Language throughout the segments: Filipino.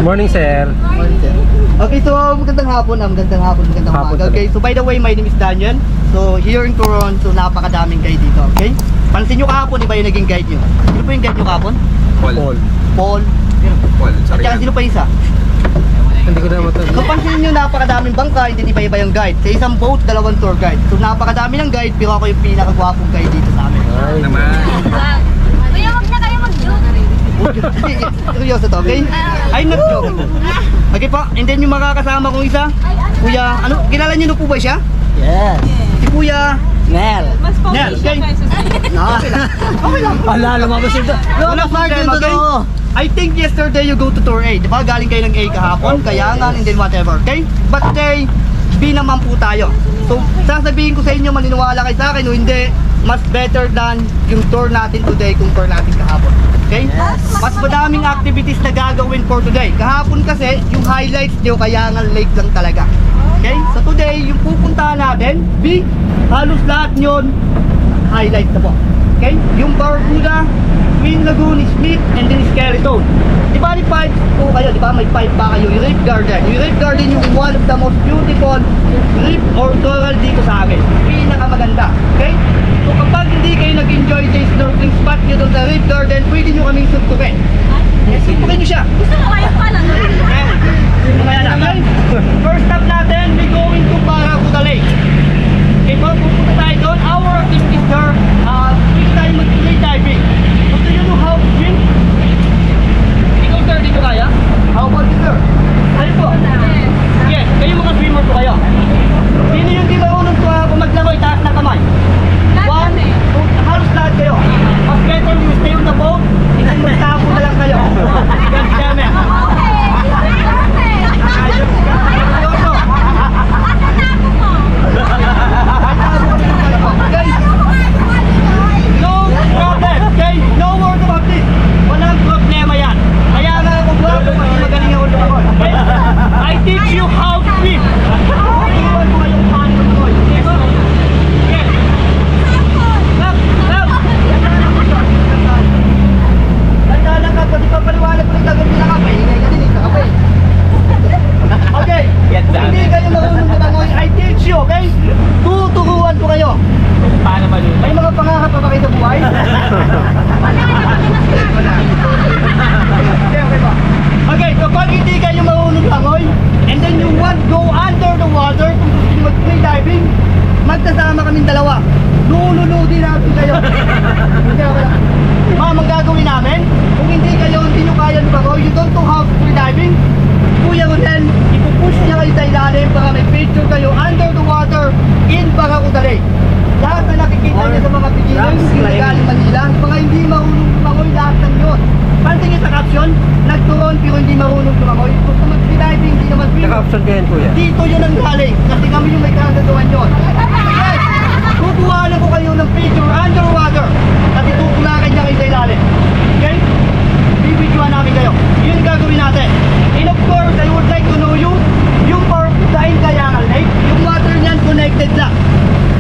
Morning, sir. Okay, so magandang hapon, magandang Hapon umaga. Okay, so by the way, my name is Daniel. So here in Coron, so napakadaming guide dito, okay? Pansin nyo kahapon, iba yung naging guide nyo. Sino po yung guide nyo kahapon? Paul. Paul. Paul, At sorry. saka sino pa isa? Hindi ko na matanda. So pansin nyo, napakadaming bangka, hindi iba-iba yung guide. Sa isang boat, dalawang tour guide. So napakadami ng guide, pero ako yung pinakagwapong guide dito sa amin. Ay, Naman. Kuya, wag na kayo mag-joke. Seryoso to, okay? I'm not joking. Okay po, and then yung makakasama kong isa, Kuya, ano, kilala niyo na po ba siya? Yes. Si Kuya Nel. Nel, okay? Okay lang. Ala, lumabas ito. Wala problema, okay? I think yesterday you go to tour A, di ba? Galing kayo ng A kahapon, Kayangan, and then whatever, okay? But today, B naman po tayo. So, sasabihin ko sa inyo, maniniwala kayo sa akin o hindi, mas better than yung tour natin today compare natin kahapon. Okay? Mas madaming activities na gagawin for today. Kahapon kasi, yung highlights nyo, Kayangan Lake lang talaga. Okay? So today, yung pupuntahan natin, B, halos lahat nyon, highlights na po. Okay? Yung Barracuda, Twin Lagoon, Smith, and then Skeleton. Di ba may 5 po kayo? Di ba may 5 pa kayo? Yung Reef Garden. Yung Reef Garden yung one of the most beautiful reef or coral dito sa amin. Pinakamaganda. Okay? So kapag hindi kayo nag-enjoy sa snorkeling spot nyo doon sa Reef Garden, pwede nyo kaming suntukin. Suntukin nyo siya. Gusto mo kayo pala, no? Mamaya na. Okay? First stop natin, we going to Barracuda Lake. Okay po, pupunta tayo doon. Our activity sir, pwede tayo mag-free diving. So do you know how to swim? Ikaw sir, dito kaya? How about you sir? Ano po? Yes, kayo mga swimmer po kayo. Sino yung di marunong maglaro, itaas na kamay? One, two, halos lahat kayo. Mas better you stay on the boat, hindi magtapo na lang kayo. God damn it. No problem, okay? No word about this. Walang problema yan. Kaya nga ako gwapo, mas magaling ako lumakot. Okay? I teach you how to swim. Iwan mo kayong paano lumakot. Okay ba? Yes. Lap, lap. Tanda lang ka, pati papaliwanag ko rin agad pinakapay. Ingay ka din, kakapay. Okay, kung hindi kayo marunong lumangoy, I teach you, okay? Tuturuan ko kayo. Paano ba yun? May mga pangarap pa ba kayo sa buhay? Okay ba? Okay, so pag hindi kayo marunong langoy, and then you want go under the water, kung gusto nyo mag-free diving, magkasama kaming dalawa. Lululudi natin kayo. Okay, okay lang. Ma'am, ang gagawin namin, kung hindi nyo kaya lumangoy, you don't know how to free diving, Kuya Ronel, ipupush niya kayo sa ilalim para may picture kayo under the water in Barracuda Lake. Lahat na nakikita niyo sa mga beginners, yung galing Manila, mga hindi marunong lumangoy, lahat ng yun. Pansin niyo sa caption, nagturon pero hindi marunong lumangoy. Gusto mag-free diving, hindi naman swim. naka-option ka yan, kuya. Dito yun ang galing, kasi kami yung may kagagawan yun. Yes! Kukuhanan ko kayo ng picture underwater, kasi tutulakan niya kayo sa ilalim. Okay? Bibidyoan namin kayo. Yun gagawin natin. And of course, I would like to know you, yung Barracuda Kayangan Lake, yung water niyan connected lang.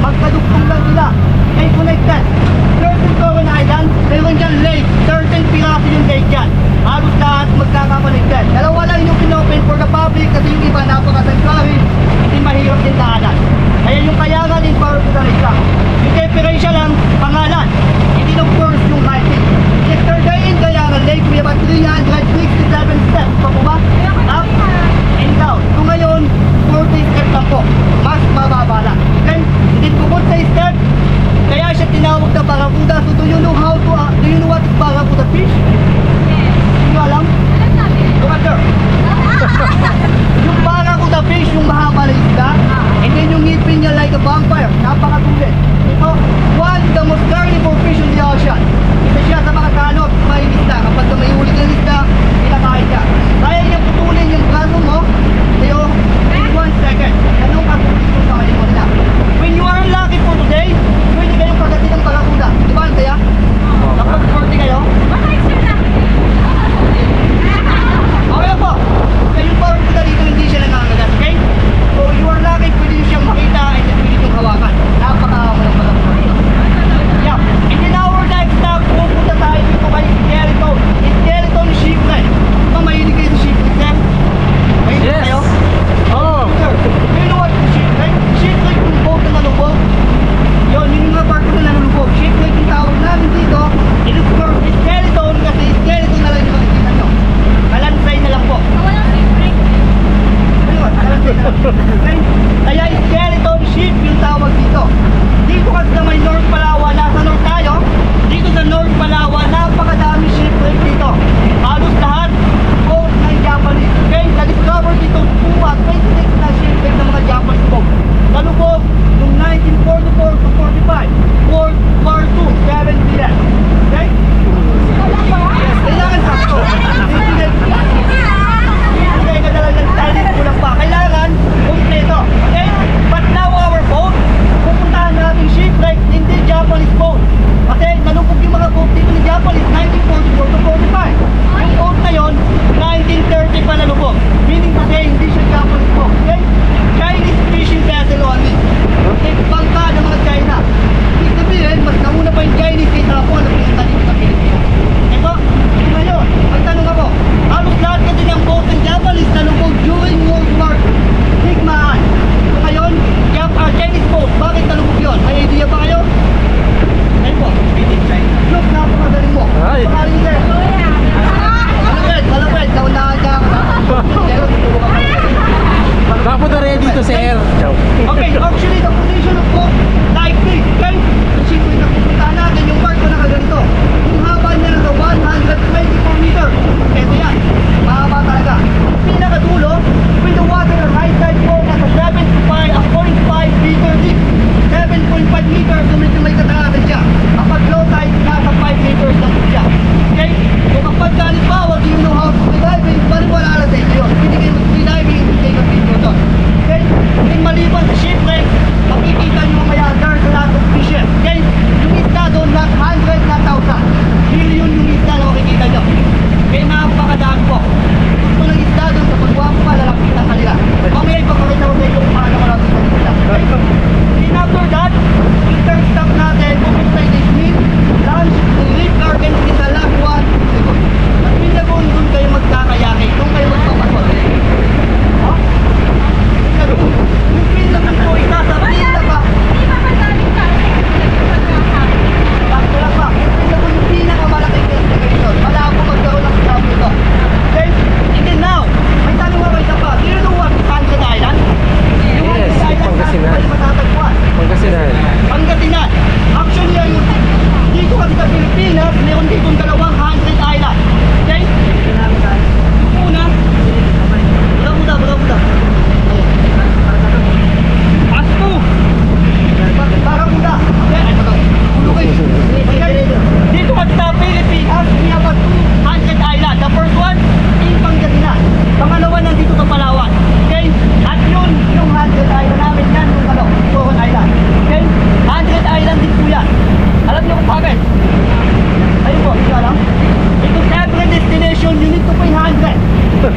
Magkadugtong lang sila. Ay connected. Certain Coron Island, meron dyan lake. Certain piraso yung lake dyan. Halos lahat magkaka-connected. Dalawa lang yung pinopen for the public kasi yung iba napaka-sanctuary, hindi mahirap din daanan. Kaya yung Kayangan in Barracuda Lake lang. Yung differential lang, pangalan. Hindi of course yung height. Yesterday in Kayangan Lake, we have a 367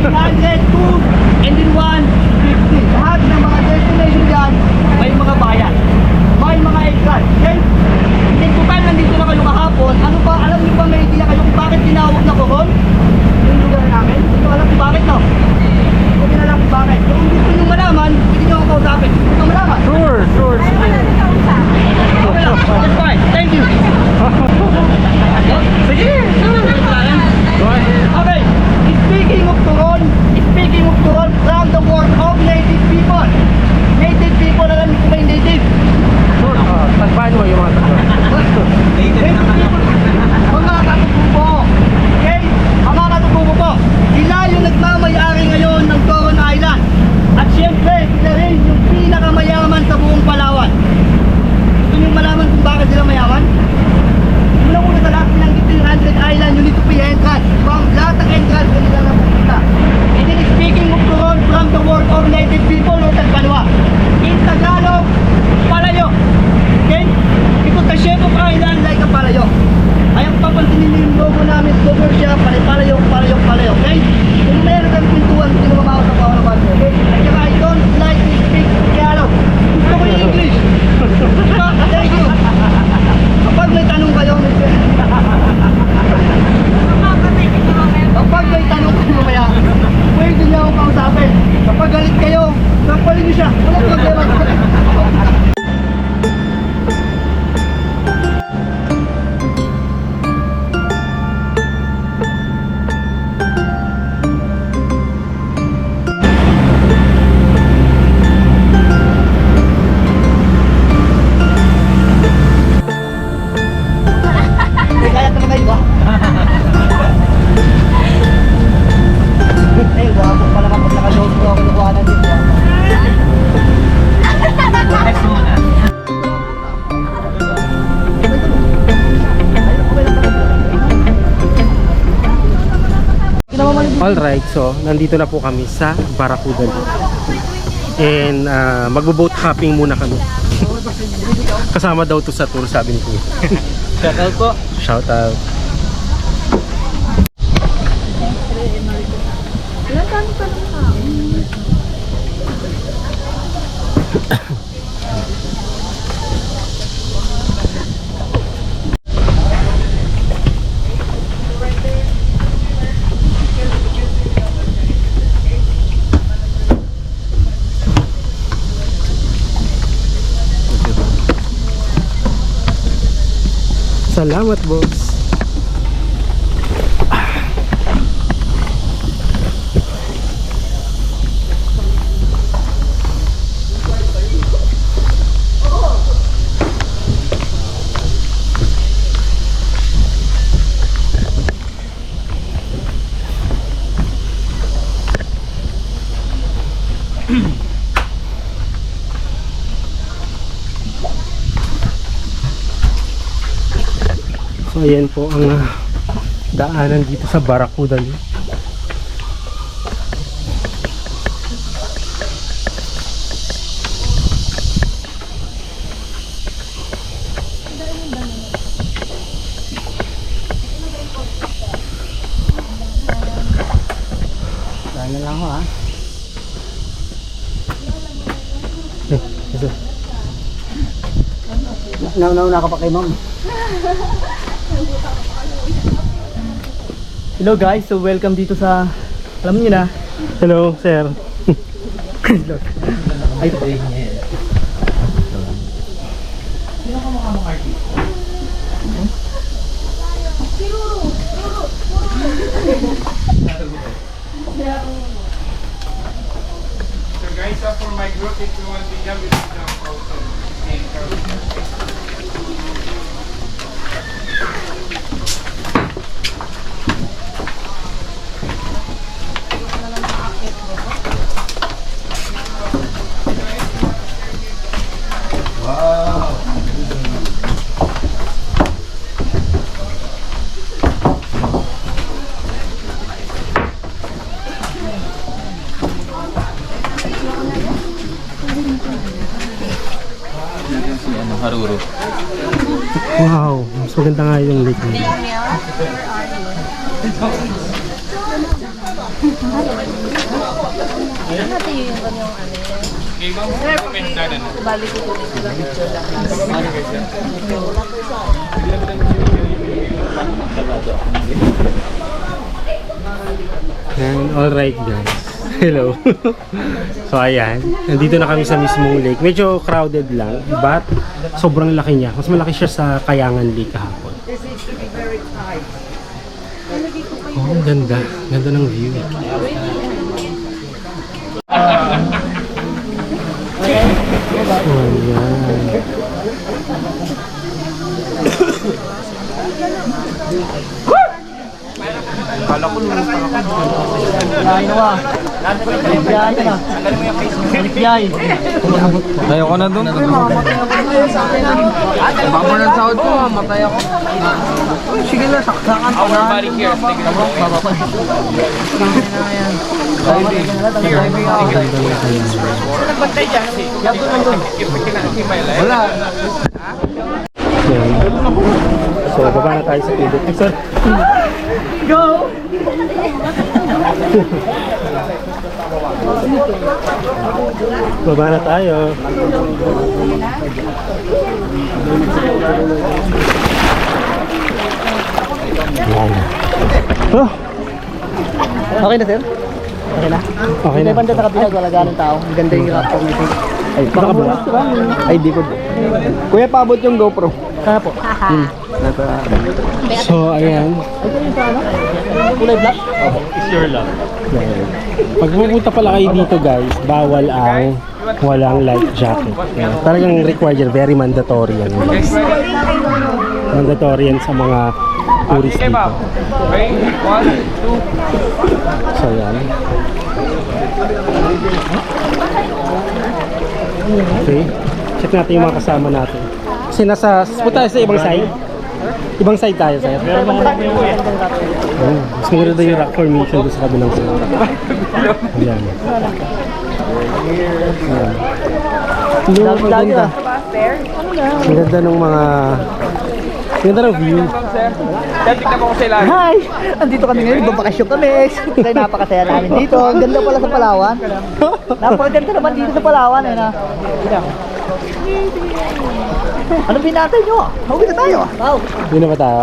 300, 2, and then 150. Lahat ng mga destination dyan, may mga bayan. May mga exit. Okay? Then total, nandito na kayo kahapon. Ano ba, alam niyo ba may idea kayo kung bakit tinawag na Coron? Yung lugar namin? Hindi ko alam kung bakit, no? Hindi ko alam kung bakit. Kung gusto nyo malaman, pwede nyo akong kausapin. Gusto nyo malaman? Sure. Okay lang. That's fine. Thank you. Sige. Okay. Speaking of Coron, from the word of native people. Native people, alam niyo kung may native? Sure. Tagpahan mo yung mga tagpahan. Mga katutubo. Okay? Ang mga katutubo po. Sila yung nagmamayari ngayon ng Coron Island. At syempre, sila rin yung pinakamayaman sa buong Palawan. Gusto nyo malaman kung bakit sila mayaman? Unang-una sa lahat, pinanggit yung 100 Island, you need to pay entrance. From lahat ng entrance, kanila na pupunta. And then speaking of Coron, from the word of native people or Tagbalwa. In Tagalog, palayo. Okay? Because the shape of island like a palayo. Ay ang papansinin nyo yung logo namin, cover siya, palayo. Okay? Kung meron kang pintuan, hindi mo mamawas ang bawal naman. Okay? At saka I don't like to speak Tagalog. Gusto ko yung English. Thank you. Kapag may tanong kayo, mamaya, pwede niyo akong kausapin. Kapag galit kayo, sampalin niyo siya. Wala problema. May kaya ka na kayo ba? Ay, wapo pala kapag naka-load ko ako nakuha na dito. Next muna. Alright, so nandito na po kami sa Barracuda. And magbo-boat hopping muna kami. Kasama daw to sa tour, sabi ni Kuya. Shout out po. Shout out. Salamat, boss. So ayan po ang daanan dito sa Barracuda. Sana lang ako ha. Nauna ka pa kay ma'am. Hello guys, so welcome dito sa, alam niyo na. Hello, sir. Ay, So guys, for my group, if you want to jump, you can jump also. Haruro. Wow, mas maganda nga yung lake nila. Hati yung kanyang ano yan. Okay, ma'am. Comment na na. Balik ko dito lang ito lang. And alright guys. Hello. So ayan, nandito na kami sa mismong lake. Medyo crowded lang, but sobrang laki niya. Mas malaki siya sa Kayangan Lake kahapon. Oh, ang ganda. Ganda ng view. Oh, yan. Ayoko na doon. Baka ng sahod ko, matay ako. Sige na, saksakan pa na. Body here. Take it. Wala. Yan. So, baba na tayo sa tubig. Sir. Go! Baba na tayo. Yan. Oh, Okay na, sir? Okay na? okay na. Banda sa kabilang, wala ganong tao. Ang ganda yung raptor nito. Ay, baka ba? Ay, di ko. Kuya, paabot yung GoPro. Kaya po. So, ayan. Kulay black? It's your luck. Yan. Pag pupunta pala kayo dito guys, bawal ang walang life jacket. Yan. Talagang required yan. Very mandatory yan. Guys. Mandatory yan sa mga tourist Okay, dito. ma'am. Okay, 1, 2. So, yan. Okay. Check natin yung mga kasama natin. Kasi punta tayo sa ibang side. Ibang side tayo, sir. Oh, mas maganda yung rock formation doon sa kabilang side. Ayan. Ayan. Ang ganda. Ang ganda ng mga... Ang ganda ng view. Sir, tignan mo ko sa ilalim. Hi! Andito kami ngayon, babakasyon kami. Kaya napakasaya namin dito. Ang ganda pala sa Palawan. Napakaganda naman dito sa Palawan. Eh, na. Anong binatay nyo? Huwag na tayo. Wow. Yun na ba tayo?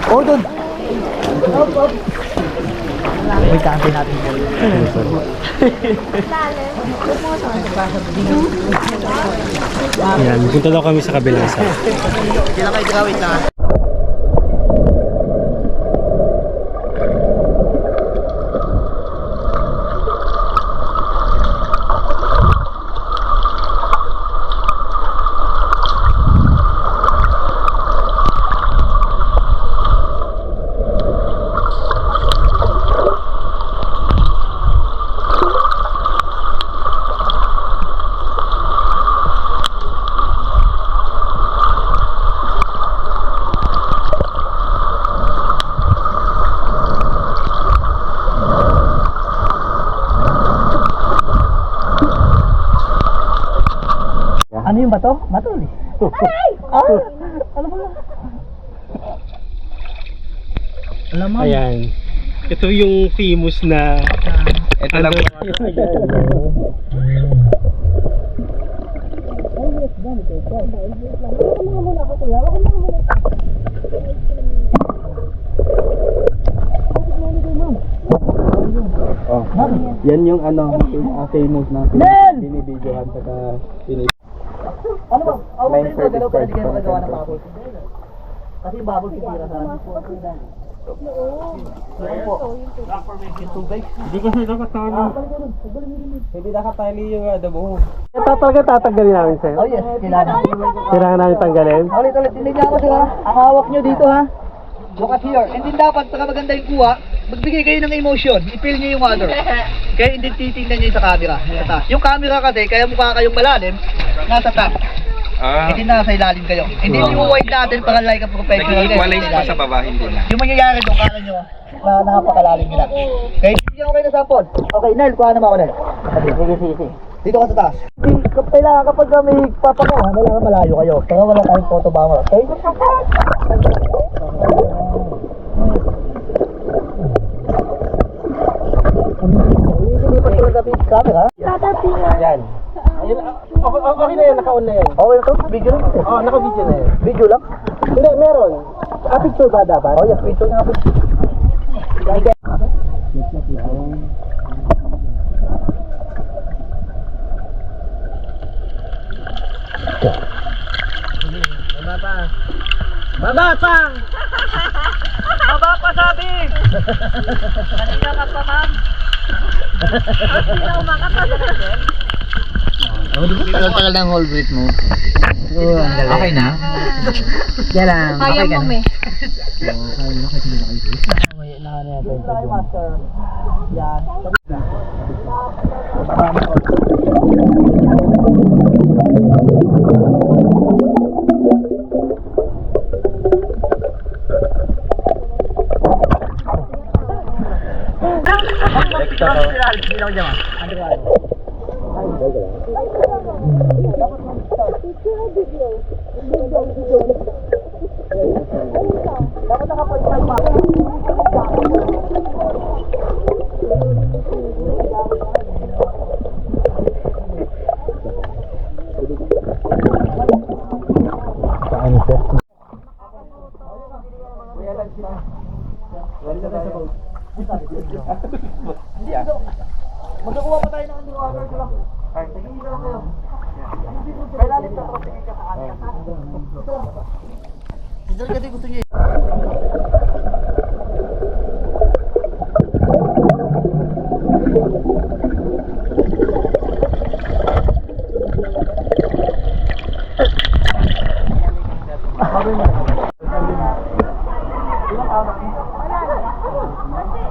Oh, doon. Wait, kaantay natin. Ayan, punta daw kami sa kabilang side. Kailan kayo gawin na? Ano yung bato? Bato ulit. Ay! Ano ba? Alam mo? Ayan. Ito yung famous na... Ito lang. Oh. Yan yung ano, famous na binibidyohan saka Ano ba? Ako Main sa'yo ba? Galaw ka na service di kayo first magagawa ng person. bubble. Kasi bubble titira sa amin. Yung tubig. Hindi ko sila nakatalo. hindi nakatali yung dabo. Talaga tatanggalin namin sa'yo. Oh yes, kailangan. Kailangan namin tanggalin. Ulit, hindi niya ako sila. Ang hawak nyo dito ha. Look at here. And then dapat, saka maganda yung kuha, magbigay kayo ng emotion. I-feel nyo yung water. Kaya hindi titingnan nyo yung sa camera. Sa taas. Yung camera kasi, kaya mukha kayong malalim, nasa taas. Hindi nasa ilalim kayo. Hindi nyo wide natin para like a professional. Nag-equalize pa sa baba, hindi na. Yung mangyayari doon, kala nyo na napakalalim nila. Okay, bigyan ko kayo ng sample. Okay, Nel, kuha naman ako, Nel. Sige. Dito ka sa taas. Kailangan kapag may papakuha, kailangan malayo kayo. Kaya wala tayong photo bomber, okay? Ililipat ko Tapi camera. Yan. Ayun, okay na yan, naka-on na yan. Okay na to? Video lang. Oo, naka-video na yan. Video lang? Hindi, meron. Picture ba dapat? Oh, yes, picture nga po. Baba pa! Baba pa sabi! Kanina ka pa, ma'am. Tagal-tagal ng whole breath mo. Okay na? Yan lang. Kaya mo, me. Magkakuha pa tayo ng underwater ko lang. Ay, sige na lang kayo. Kaya natin sa sige ka sa kanila. Sir, kasi gusto niyo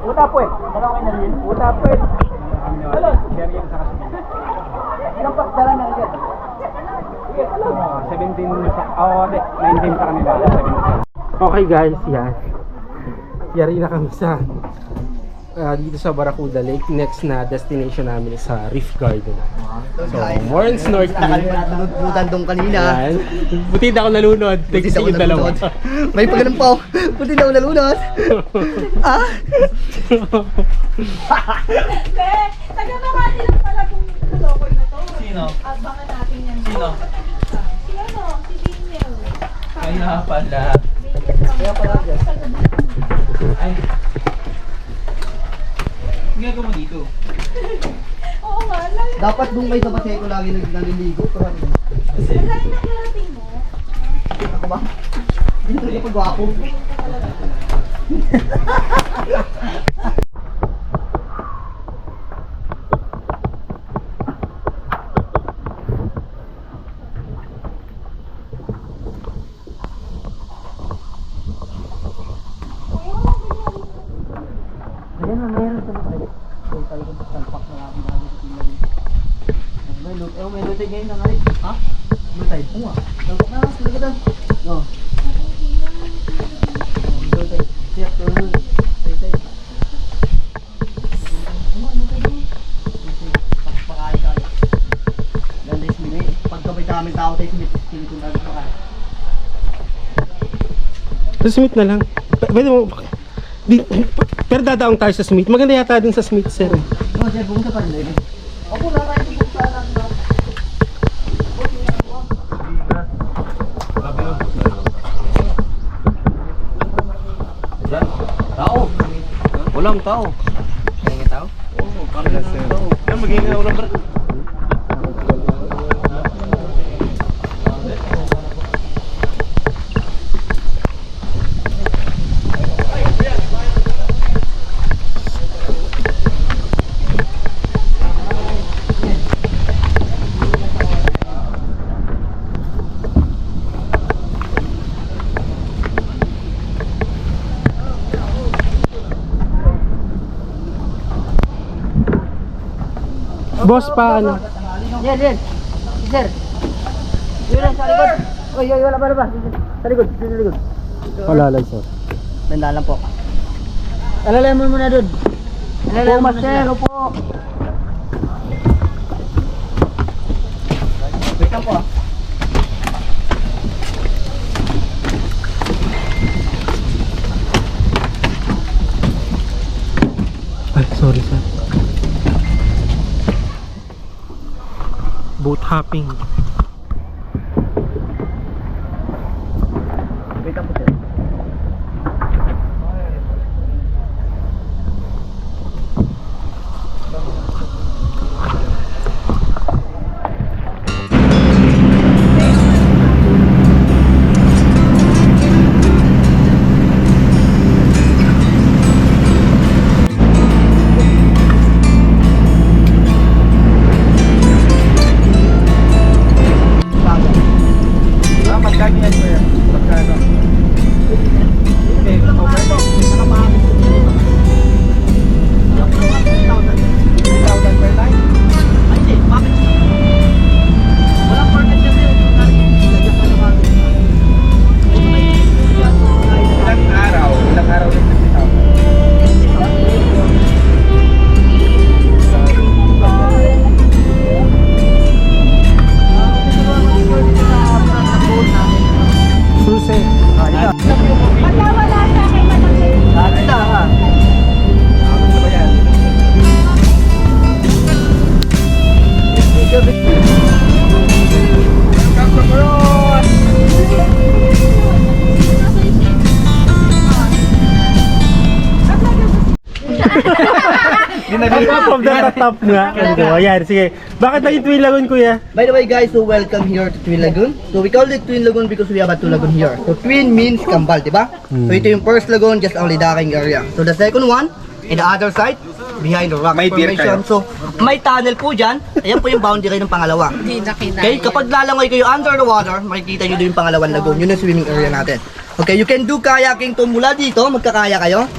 Una po eh. Ano kayo na rin? Una po eh. Ilang pasdala na rin? 17 19 sa kanila. 17. Okay guys, yan. Yari na kami sa dito sa Barracuda Lake. Next na destination namin is sa Reef Garden. So, more on snorkeling. Nakalimutan doon kanina. Yan. Buti na ako nalunod. Buti Text na ako yung dalawa. nalunod. May pagganong pa ako. Buti na ako nalunod. Ah? Taga Makati lang pala kung kulokoy na to. Sino? Abangan natin yan. Sino? Si ano? Si Daniel. Kaya pala. Kaya pala dyan. Ay. Ginagawa mo dito? Oo nga, lalo. Dapat nung may tabasay ko lagi naliligo. Pero ano? Lalo na karating mo. Ako ba? Dito talaga pag-wapo. Ayan na, mayroon sa mga. Kung talagang talpak na namin bago sa tingnan. May lutay ngayon na nga rin. Ha? Lutay? Oo nga. Talpak na, sige ka doon. No. Lutay. Siyak doon. Lutay. Pakain tayo. Ganda yung smili. Pagkabay namin tao tayo smili. Smili kung gano'n pa kayo. Sa Smith na lang. Pwede mo... Pero dadaong tayo sa Smith. Maganda yata din sa Smith, sir. No, sir, bumunta pa rin. Opo, nakakain ko bumunta lang. Tao. Walang tao. Walang tao? Oo, parang walang tao. Magiging na ulang bro. Boss, paano? Yan. Sir. Yun lang sa likod. Oy, wala ba? Sa likod. Wala lang, sir. Benda lang po. Alalay mo muna doon. Alalay mo master, upo. Wait lang po. Ay, sorry, sir. boat hopping. Magkano yan, sir? Magkano? Okay, ilang araw rin kasi Susi. Pagka wala siya kay Madam From the top nga. Ayan, sige. Bakit naging Twin Lagoon, kuya? By the way guys, so welcome here to Twin Lagoon. So we call it Twin Lagoon because we have a two lagoon here. So twin means kambal, di ba? So ito yung first lagoon, just only docking area. So the second one, in the other side, behind the rock May beer formation. So may tunnel po dyan. Ayan po yung boundary ng pangalawa. Okay, kapag lalangoy kayo under the water, makikita nyo doon yung pangalawang lagoon. Yun yung swimming area natin. Okay, you can do kayaking to mula dito, magkakaya kayo.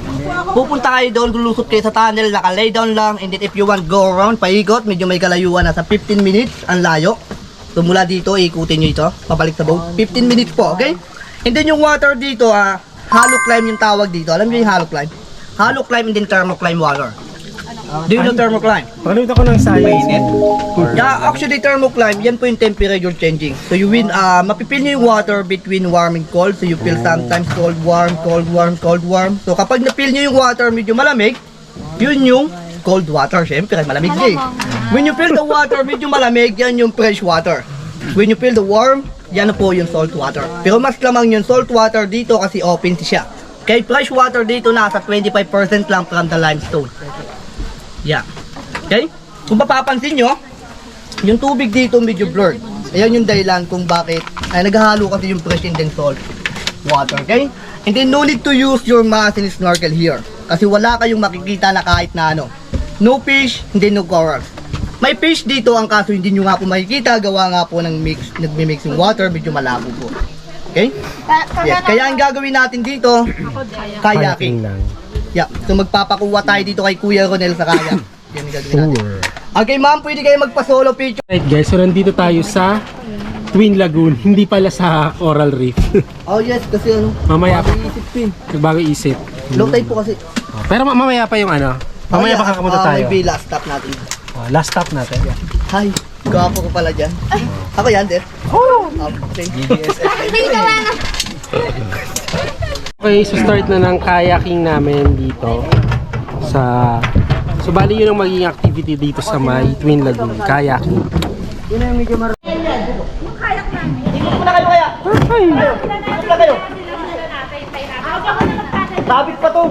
Pupunta kayo doon, lulusot kayo sa tunnel, naka-lay down lang, and then if you want go around, paikot, medyo may kalayuan, nasa 15 minutes, ang layo. So mula dito, ikutin nyo ito, pabalik sa boat, 15 minutes po, okay? And then yung water dito, hollow climb yung tawag dito. Alam niyo yung hollow climb? Hollow climb and then thermocline water. Do you know thermocline? Pakalimutan ko ng science. Yeah, actually thermocline, yan po yung temperature changing. So you win, mapipil nyo yung water between warm and cold. So you feel sometimes cold, warm, cold, warm, cold, warm. So kapag napil nyo yung water medyo malamig, yun yung cold water. Siyempre, malamig din. When you feel the water medyo malamig, yan yung fresh water. When you feel the warm, yan na po yung salt water. Pero mas lamang yung salt water dito kasi open siya. Okay, fresh water dito nasa 25% lang from the limestone. Yeah. Okay? Kung mapapansin nyo, yung tubig dito medyo blurred. Ayan yung dahilan kung bakit ay naghahalo kasi yung fresh and then salt water. Okay? And then no need to use your mask and snorkel here. Kasi wala kayong makikita na kahit na ano. No fish, hindi no corals. May fish dito, ang kaso hindi nyo nga po makikita. Gawa nga po ng mix, nagmi-mix yung water, medyo malabo po. Okay? Yes. Kaya ang gagawin natin dito, kayaking. lang. Yeah. So magpapakuha tayo dito kay Kuya Ronel sa kayak. Yan ang gagawin natin. Tour. Okay ma'am, pwede kayo magpa-solo picture. Right guys, so nandito tayo sa Twin Lagoon, hindi pala sa Coral Reef. Oh yes, kasi ano, Mamaya pa. isip pin. Nagbago isip. Low tide po kasi. Pero mamaya pa yung ano. Mamaya pa kakapunta tayo. Maybe last stop natin. Last stop natin. Hi, gwapo ko pala dyan. Ako yan, Des. Oh! Okay. Okay, so start na ng kayaking namin dito sa... So bali yun ang magiging activity dito sa may Twin Lagoon, kayaking. Yun ang medyo marami. Ikot mo na kayo kaya. Ikot na kayo. Sabit pa to.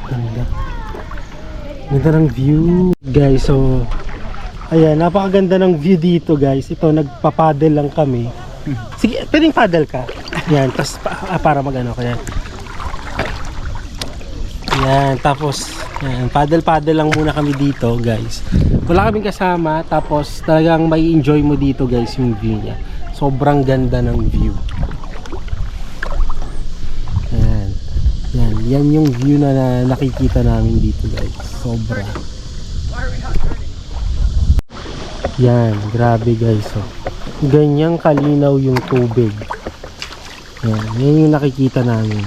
Ganda. Ganda ng view. Guys, so... Ayan, napakaganda ng view dito guys. Ito, nagpapaddle lang kami. Sige, pwedeng paddle ka. Yan, tapos para mag-ano ka yan. Yan, tapos yan, paddle lang muna kami dito guys. Wala kaming kasama, tapos talagang may enjoy mo dito guys yung view niya. Sobrang ganda ng view. Yan. Yan yung view na nakikita namin dito guys. Sobra. Yan, grabe guys. Oh. Ganyang kalinaw yung tubig. Yan yung nakikita namin.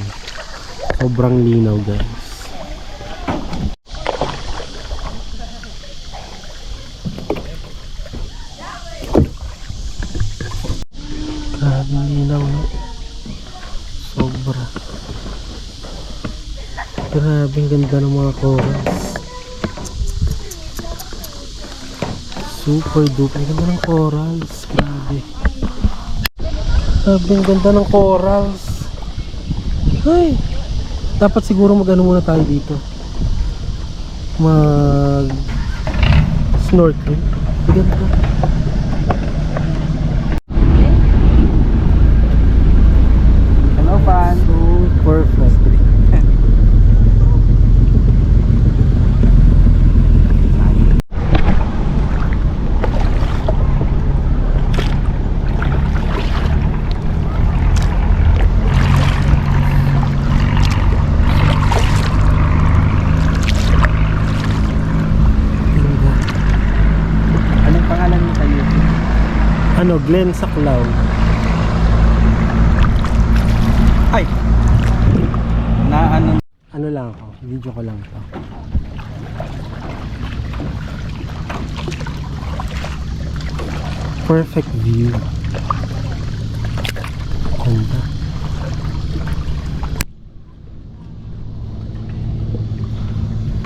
Sobrang linaw guys. Grabe linaw. Sobra. Grabe, ang ganda ng mga corals. Super duper, ang ganda ng corals. Grabe. Grabe, ang ganda ng corals. Ay! Dapat siguro mag-ano muna tayo dito. Mag snorkeling. Ang ganda. Hello, fan. So perfect. Anong pangalan mo sa YouTube? Ano, Glenn Saclaw. Ay! Na ano? Ano lang ako, video ko lang to. Perfect view. Ganda.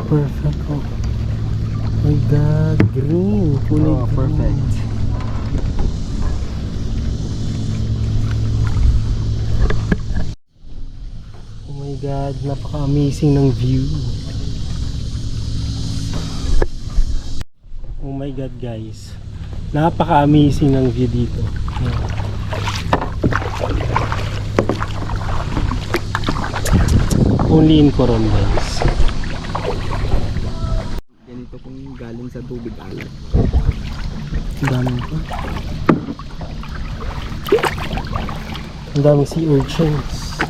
Perfect. Oh my god, green. Kulay Oh, green. perfect. Oh my god, napaka-amazing ng view. Oh my god guys. Napaka-amazing ng view dito. Only in Coron guys. Ganito kung galing sa tubig alat. Ang daming pa. Ang daming sea urchins.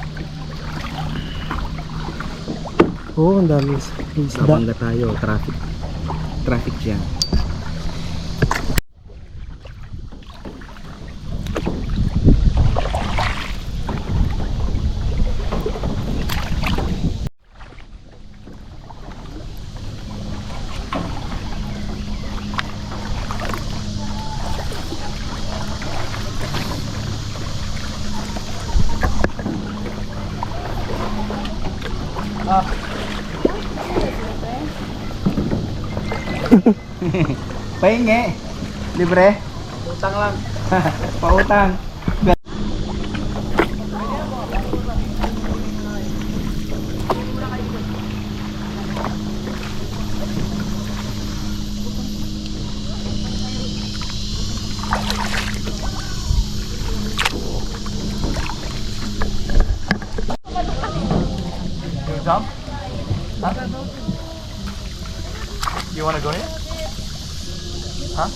Oo, ang daming isda. Sabangga tayo, traffic. Traffic jam. Pahingi. Libre. Utang lang. Pautang. You wanna go here? Huh?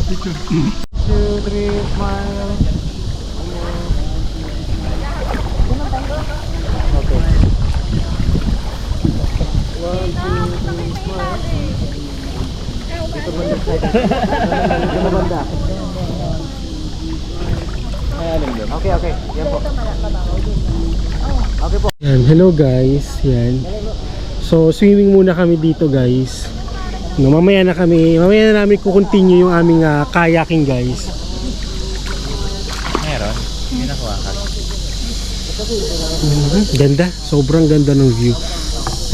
Picture. 2, 3, smile. Okay. 1, 2, 3, smile. Dito banda. Dito banda. Okay, okay. Yan po. Okay po. Yan, hello guys. Yan. So, swimming muna kami dito guys. No, mamaya na namin kukontinue yung aming kayaking guys. Meron. Hindi nakuha ka. Ganda, sobrang ganda ng view.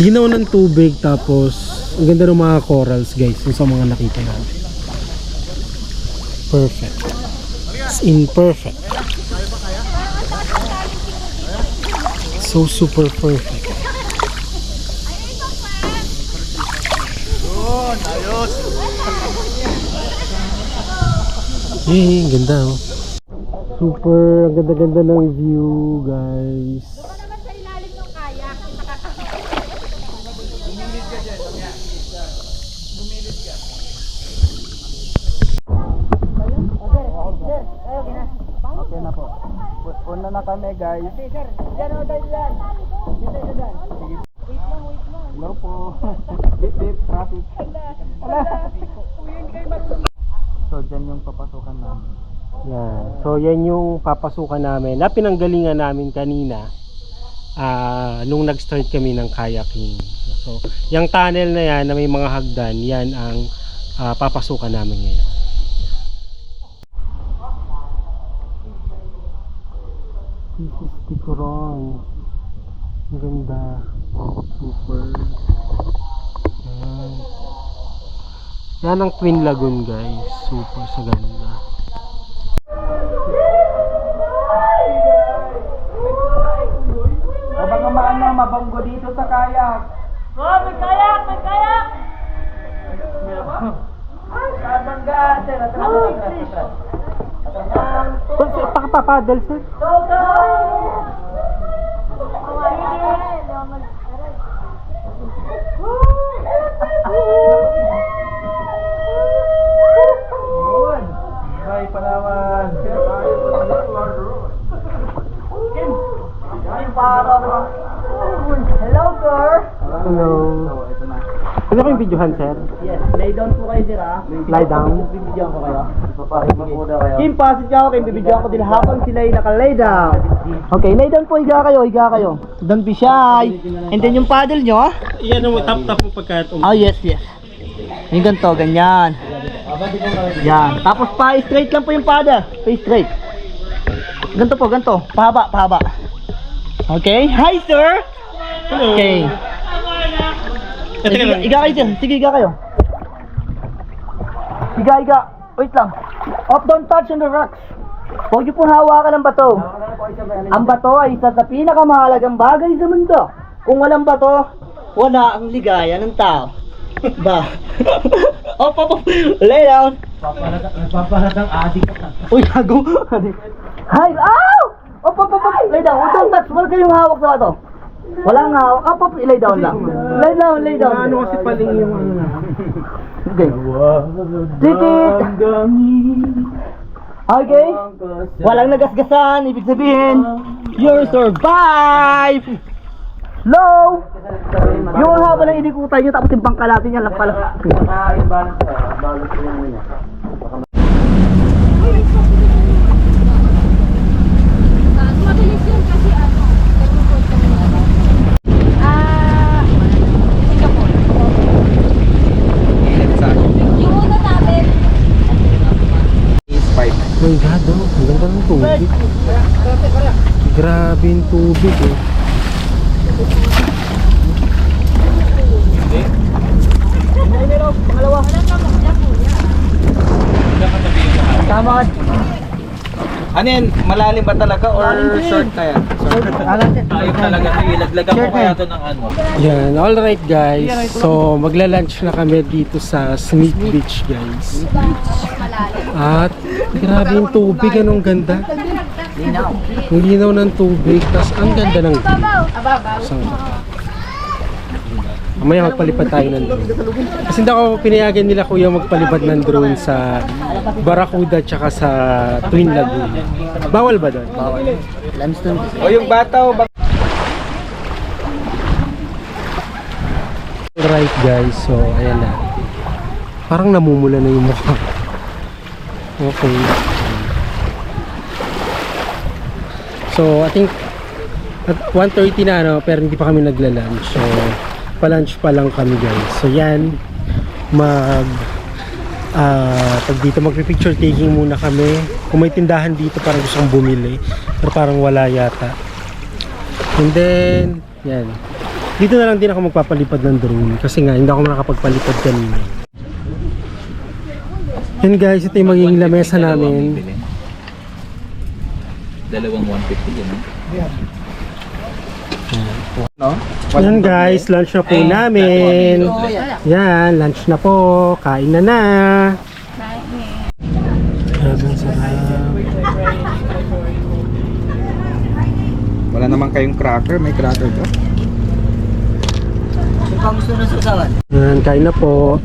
Linaw ng tubig tapos ang ganda ng mga corals guys, yung sa mga nakita natin. Perfect. It's in perfect. So super perfect. Ayos! Ang ganda oh. Super, ang ganda-ganda ng view guys. Baka naman sa ilalim ng kayak. Okay na po. Una na kami guys. Sir, dyan o dyan. Sige. Hello po. Dip dip, traffic. So dyan yung papasukan namin. Yan. So yan yung papasukan namin na pinanggalingan namin kanina nung nag-start kami ng kayaking. So yung tunnel na yan na may mga hagdan, yan ang papasukan namin ngayon. This is Ticoron. Ang ganda. Super. Yan. Yan ang Twin Lagoon guys. Super sa ganda. O baka maano, mabanggo dito sa kayak. Oh, may kayak! May kayak! Kabangga, sir. Papadal sir. Hi, Palawan. Hello, sir. Hello. Ano kayong videohan sir? Yes, lay down po kayo, sir, ha? Lie down. Bibidyoan ko kayo. Kim, pasit niya ako kayo, bibidyoan ko din habang sila ay naka-lay down. Okay, lay down po, higa kayo, higa kayo. Don't be shy. And then yung paddle nyo, ha? Yan mo, tap mo pagka Oh, yes, yes. Yung ganito, ganyan. Yan. Tapos pa-straight lang po yung paddle. Pa-straight. Ganito po, ganito. Pahaba, pahaba. Okay. Hi, sir. Hello. Okay. Higa kayo dyan. Sige, higa kayo. Higa, higa. Wait lang. Up, don't touch on the rocks. Huwag niyo po hawakan ng bato. Ang bato ay isa sa pinakamahalagang bagay sa mundo. Kung walang bato, wala ang ligaya ng tao. Ba? Op, op, op. Lay down. Nagpapahalagang adik ka. Uy, gago. Hi. Ow! Op, op, op, op. Lay down. Don't touch. Wala kayong hawak sa bato. Walang hawak. Op, op. Lay down lang. Lay down, lay down. Ano kasi paling yung ano na. Okay. Titit. Okay. Walang nagasgasan. Ibig sabihin, you survive. Low. Yung haba ng inikutan nyo, tapos yung pangkalatin niya lang pala. Mabilis yun kasi ano. Singapore. Yung una namin. My God, oh. Ang ganda ng tubig. Grabe yung tubig, eh. Pangalawa. Tama ka. Ano yan? Malalim ba talaga or short na yan? Ayun talaga. Ilaglagan mo kaya ito ng ano. Yan, alright guys. So, magla-lunch na kami dito sa Smith Beach, guys. At, grabe yung tubig. Anong ganda. Ang linaw ng tubig. Tapos, ang ganda ng view. Isang baba. Mamaya magpalipad tayo ng drone. Kasi hindi ako pinayagan nila kuya magpalipad ng drone sa Barracuda tsaka sa Twin Lagoon. Bawal ba doon? Bawal. Limestone. O yung bata o Alright guys, so ayan na. Parang namumula na yung mukha. Okay. So I think at 1:30 na ano, pero hindi pa kami nagla-lunch. So pa-lunch pa lang kami guys. So yan, pag dito magpi-picture taking muna kami. Kung may tindahan dito parang gusto kong bumili, pero parang wala yata. And then, yan. Dito na lang din ako magpapalipad ng drone kasi nga hindi ako nakapagpalipad kanina. Yan guys, ito yung magiging lamesa namin. Dalawang 150 yun. Yan guys, lunch na po namin. Yan, lunch na po. Kain na na. Wala naman kayong cracker. May cracker ba? Yung pang gusto na susawan. Yan, kain na po.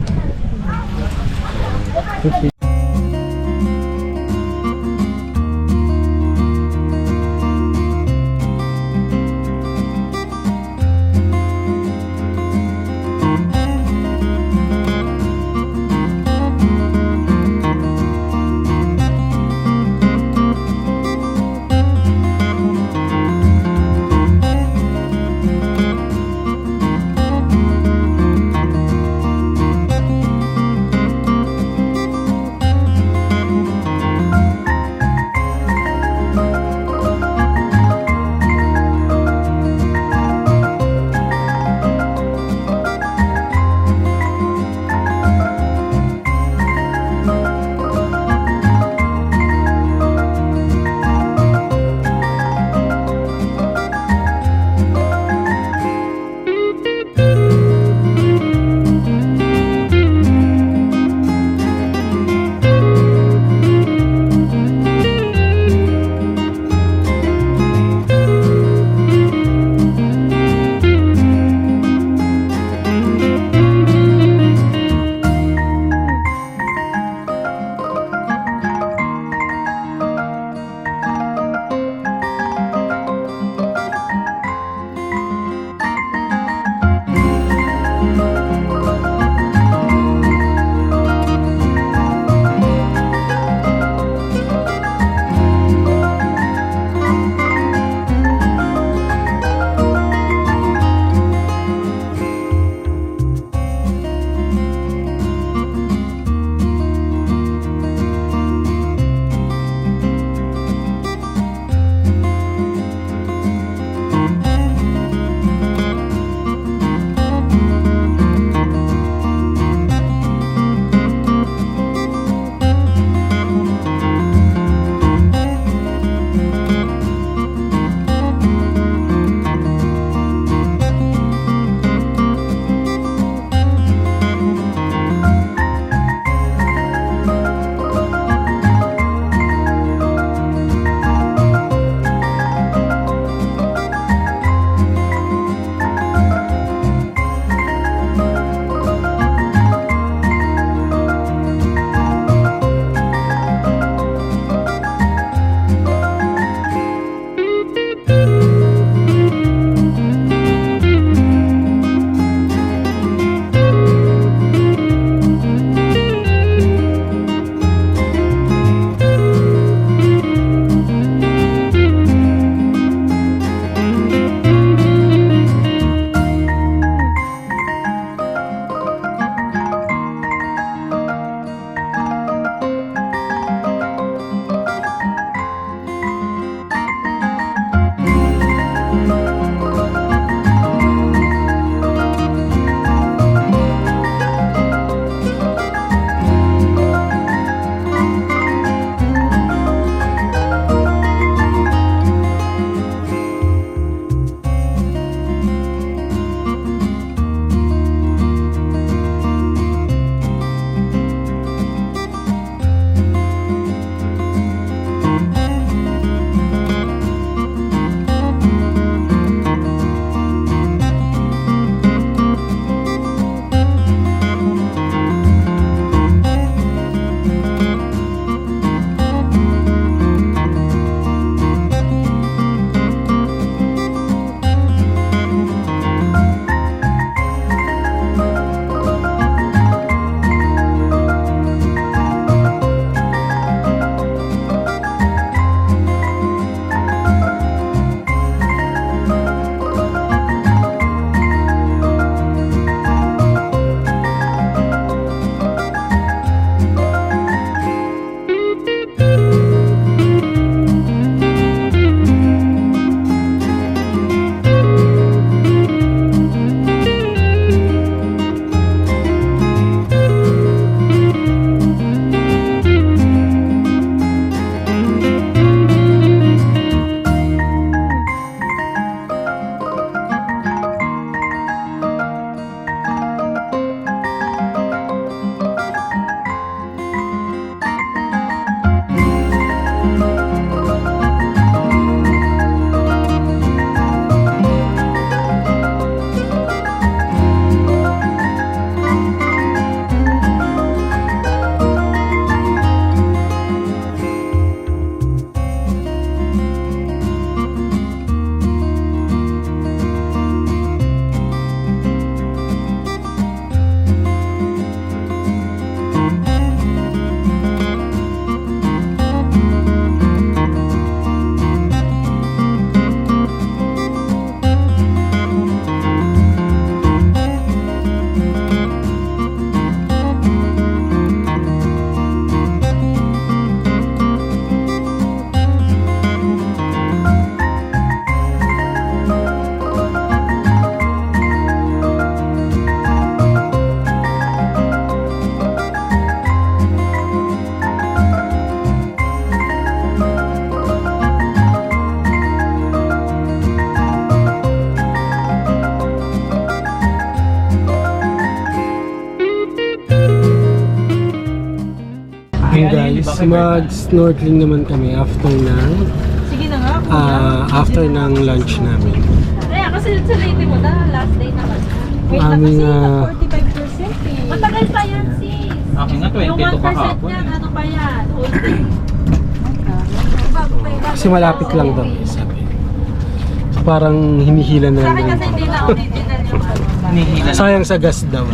mag-snorkeling naman kami after ng lunch namin. Kaya kasi sa lady mo na, last day naman. Wait lang Aming, kasi, 45% eh. Matagal pa yan sis. Akin nga, 22 Yung 1% kahapon. yan, ano pa yan? Whole day. Bago pa yun. Kasi malapit lang daw eh, sabi. So, parang hinihila na Sa lang akin daw kasi yung hindi na original yung ano. Nihila. sayang sa gas daw.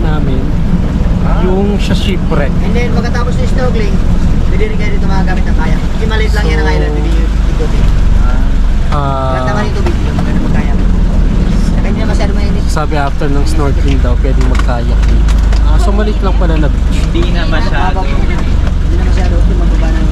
namin yung sa shipwreck. And then, pagkatapos ng snorkeling, pwede rin kayo dito mga gamit ng kayak. Kasi maliit lang yan ang island, pwede yung ikutin. Lahat naman yung tubig, yung maganda magkayak. Kaya hindi na masyado mainit. Sabi after ng snorkeling daw, pwedeng magkayak dito. So maliit lang pala na beach. Hindi na masyado. Hindi na masyado, yung magbaba ng